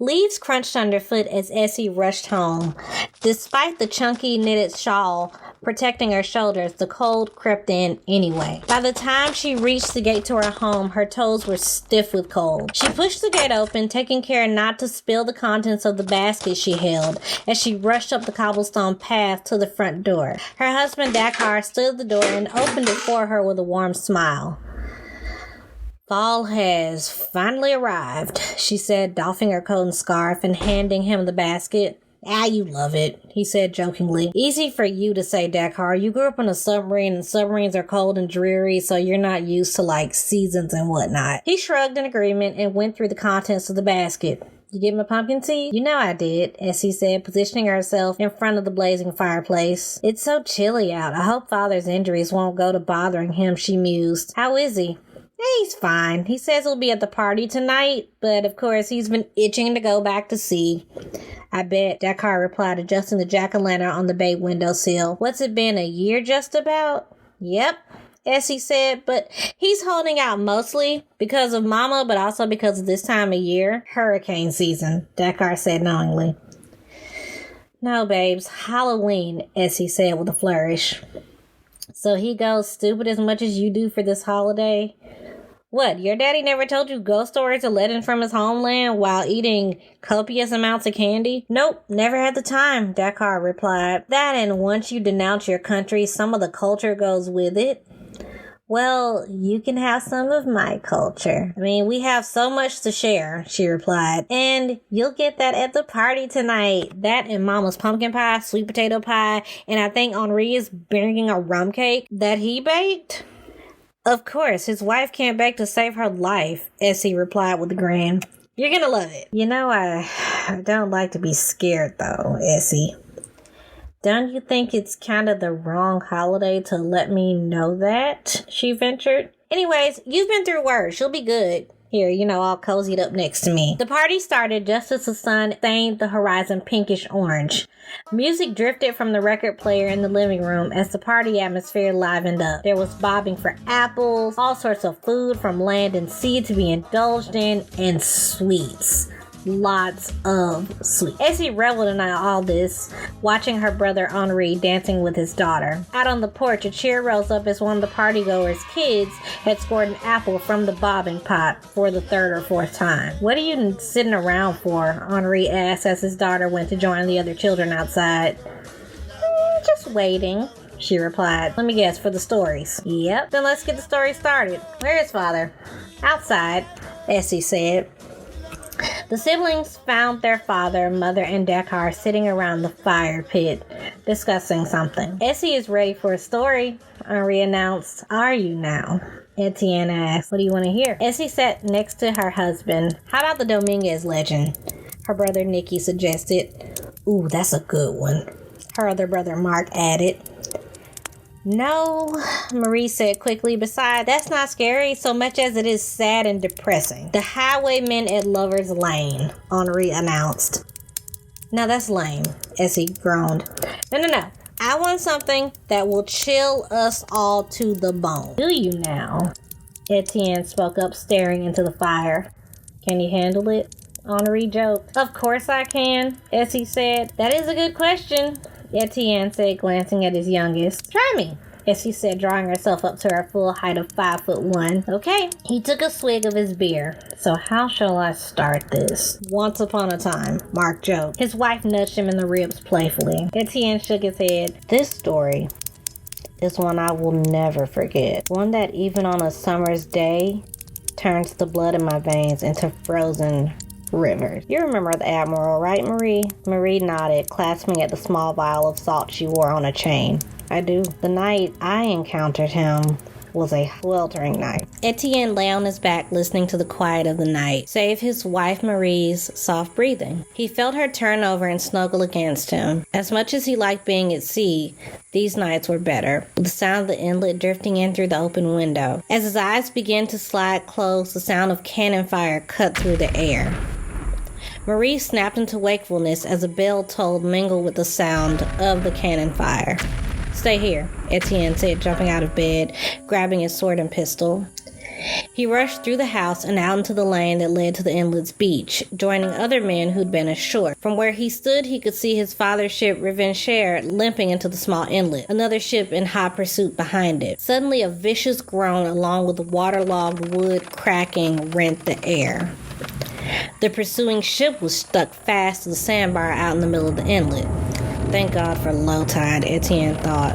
Leaves crunched underfoot as Essie rushed home. Despite the chunky knitted shawl protecting her shoulders, the cold crept in anyway. By the time she reached the gate to her home, her toes were stiff with cold. She pushed the gate open, taking care not to spill the contents of the basket she held as she rushed up the cobblestone path to the front door. Her husband, Dakar, stood at the door and opened it for her with a warm smile. Fall has finally arrived, she said, doffing her coat and scarf and handing him the basket. Ah, you love it, he said jokingly. Easy for you to say, Dakar. You grew up in a submarine and submarines are cold and dreary, so you're not used to, seasons and whatnot. He shrugged in agreement and went through the contents of the basket. You get my pumpkin seed? You know I did, Essie said, positioning herself in front of the blazing fireplace. It's so chilly out. I hope Father's injuries won't go to bothering him, she mused. How is he? He's fine. He says he'll be at the party tonight, but of course he's been itching to go back to sea. I bet, Dakar replied, adjusting the jack-o'-lantern on the bay windowsill. What's it been, a year just about? Yep, Essie said, but he's holding out mostly because of Mama, but also because of this time of year. Hurricane season, Dakar said knowingly. No, babes, Halloween, Essie said with a flourish. So he goes stupid as much as you do for this holiday? What, your daddy never told you ghost stories or legends from his homeland while eating copious amounts of candy? Nope, never had the time, Dakar replied. That and once you denounce your country, some of the culture goes with it. Well, you can have some of my culture. We have so much to share, she replied. And you'll get that at the party tonight. That and Mama's pumpkin pie, sweet potato pie, and I think Henri is bringing a rum cake that he baked. Of course, his wife can't bake to save her life, Essie replied with a grin. You're gonna love it. You know, I don't like to be scared though, Essie. Don't you think it's kind of the wrong holiday to let me know that? She ventured. Anyways, you've been through worse. You'll be good. Here, all cozied up next to me. The party started just as the sun stained the horizon pinkish orange. Music drifted from the record player in the living room as the party atmosphere livened up. There was bobbing for apples, all sorts of food from land and sea to be indulged in, and sweets. Lots of sweets. Essie reveled in all this, watching her brother Henri dancing with his daughter. Out on the porch, a cheer rose up as one of the partygoers' kids had scored an apple from the bobbing pot for the third or fourth time. What are you sitting around for? Henri asked as his daughter went to join the other children outside. Just waiting, she replied. Let me guess, for the stories. Yep, then let's get the story started. Where is Father? Outside, Essie said. The siblings found their father, mother, and Dakar sitting around the fire pit, discussing something. Essie is ready for a story, Henri announced. Are you now? Etienne asked. What do you want to hear? Essie sat next to her husband. How about the Dominguez legend? Her brother Nicky suggested. Ooh, that's a good one. Her other brother Mark added. No, Marie said quickly. Besides, that's not scary so much as it is sad and depressing. The highwaymen at Lover's Lane, Henri announced. Now that's lame, Essie groaned. No. I want something that will chill us all to the bone. Do you now? Etienne spoke up, staring into the fire. Can you handle it? Henri joked. Of course I can, Essie said. That is a good question, Etienne said, glancing at his youngest. Try me, Essie said, drawing herself up to her full height of 5'1". Okay. He took a swig of his beer. So how shall I start this? Once upon a time, Mark joked. His wife nudged him in the ribs playfully. Etienne shook his head. This story is one I will never forget. One that even on a summer's day turns the blood in my veins into frozen rivers. You remember the Admiral, right, Marie? Marie nodded, clasping at the small vial of salt she wore on a chain. I do. The night I encountered him was a sweltering night. Etienne lay on his back listening to the quiet of the night, save his wife Marie's soft breathing. He felt her turn over and snuggle against him. As much as he liked being at sea, these nights were better, with the sound of the inlet drifting in through the open window. As his eyes began to slide closed, the sound of cannon fire cut through the air. Marie snapped into wakefulness as a bell toll mingled with the sound of the cannon fire. Stay here, Etienne said, jumping out of bed, grabbing his sword and pistol. He rushed through the house and out into the lane that led to the inlet's beach, joining other men who'd been ashore. From where he stood, he could see his father's ship Revencher limping into the small inlet, another ship in hot pursuit behind it. Suddenly, a vicious groan along with the waterlogged wood cracking rent the air. The pursuing ship was stuck fast to the sandbar out in the middle of the inlet. Thank God for low tide, Etienne thought.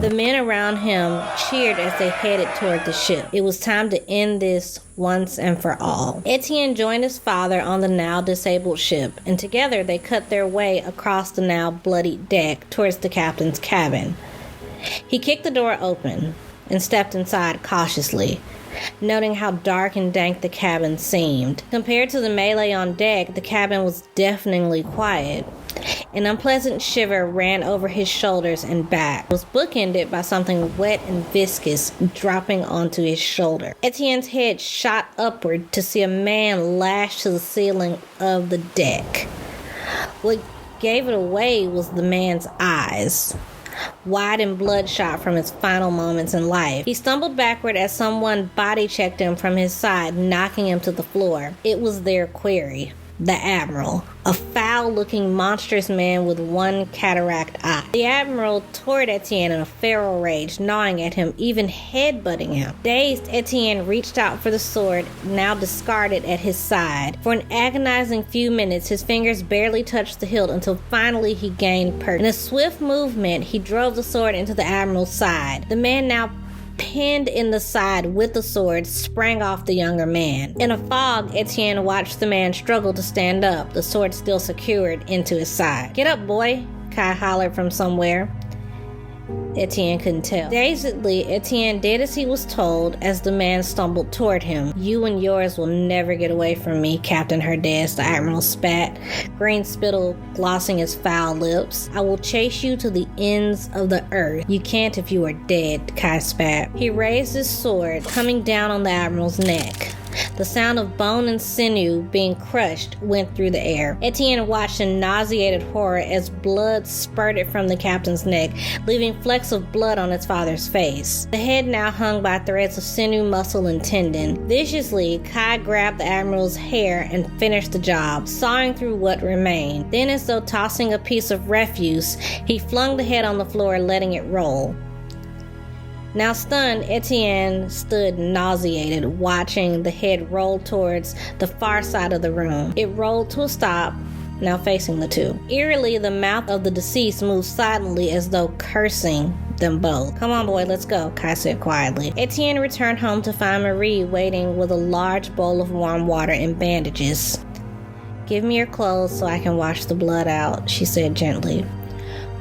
The men around him cheered as they headed toward the ship. It was time to end this once and for all. Etienne joined his father on the now disabled ship, and together they cut their way across the now bloodied deck towards the captain's cabin. He kicked the door open and stepped inside cautiously, noting how dark and dank the cabin seemed. Compared to the melee on deck, the cabin was deafeningly quiet. An unpleasant shiver ran over his shoulders and back. It was bookended by something wet and viscous dropping onto his shoulder. Etienne's head shot upward to see a man lashed to the ceiling of the deck. What gave it away was the man's eyes, wide and bloodshot from his final moments in life. He stumbled backward as someone body-checked him from his side, knocking him to the floor. It was their quarry, the Admiral, a foul-looking, monstrous man with one cataract eye. The Admiral tore at Etienne in a feral rage, gnawing at him, even headbutting him. Dazed, Etienne reached out for the sword, now discarded at his side. For an agonizing few minutes, his fingers barely touched the hilt until finally he gained purchase. In a swift movement, he drove the sword into the Admiral's side. The man, now pinned in the side with the sword, sprang off the younger man. In a fog, Etienne watched the man struggle to stand up, the sword still secured into his side. "Get up, boy," Kai hollered from somewhere. Etienne couldn't tell. Dazedly, Etienne did as he was told as the man stumbled toward him. "You and yours will never get away from me, Captain Herdez," the Admiral spat, green spittle glossing his foul lips. "I will chase you to the ends of the earth. You can't if you are dead," Kai spat. He raised his sword, coming down on the Admiral's neck. The sound of bone and sinew being crushed went through the air. Etienne watched in nauseated horror as blood spurted from the captain's neck, leaving flecks of blood on his father's face. The head now hung by threads of sinew, muscle, and tendon. Viciously, Kai grabbed the Admiral's hair and finished the job, sawing through what remained. Then, as though tossing a piece of refuse, he flung the head on the floor, letting it roll. Now stunned, Etienne stood nauseated, watching the head roll towards the far side of the room. It rolled to a stop, now facing the two. Eerily, the mouth of the deceased moved silently as though cursing them both. "Come on, boy, let's go," Kai said quietly. Etienne returned home to find Marie waiting with a large bowl of warm water and bandages. "Give me your clothes so I can wash the blood out," she said gently.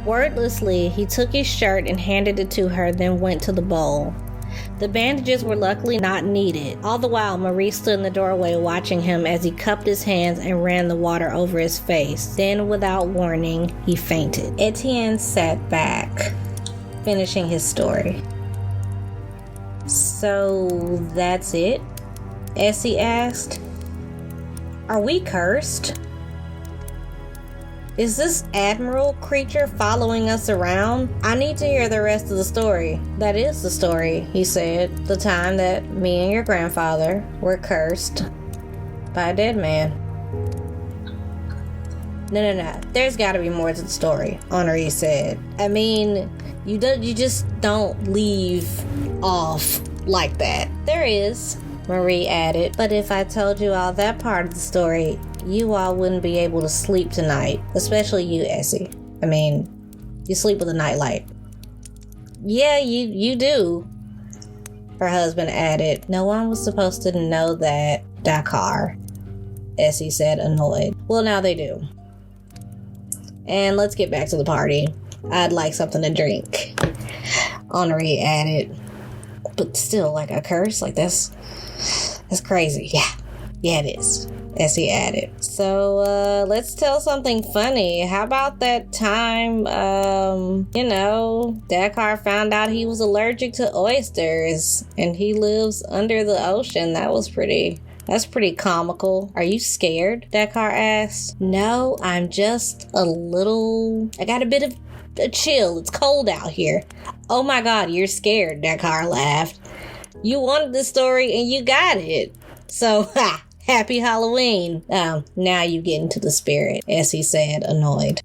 Wordlessly, he took his shirt and handed it to her, then went to the bowl. The bandages were luckily not needed. All the while, Marie stood in the doorway watching him as he cupped his hands and ran the water over his face. Then, without warning, he fainted. Etienne sat back, finishing his story. "So, that's it?" Essie asked. "Are we cursed? Is this Admiral creature following us around? I need to hear the rest of the story." "That is the story," he said. "The time that me and your grandfather were cursed by a dead man." No. There's gotta be more to the story, Henri said. "I mean, you just don't leave off like that." "There is," Marie added. "But if I told you all that part of the story, you all wouldn't be able to sleep tonight. Especially you, Essie. I mean, you sleep with a nightlight." "Yeah, you do," her husband added. "No one was supposed to know that, Dakar," Essie said, annoyed. "Well, now they do. And let's get back to the party. I'd like something to drink," Henri added. "But still, like a curse? Like that's crazy." Yeah, it is," Essie added. "So, let's tell something funny. How about that time, Dakar found out he was allergic to oysters and he lives under the ocean? That's pretty comical. Are you scared?" Dakar asked. "No, I'm just I got a bit of a chill. It's cold out here." "Oh my God, you're scared," Dakar laughed. You wanted this story and you got it. So, happy Halloween. Now you get into the spirit, Essie said, annoyed.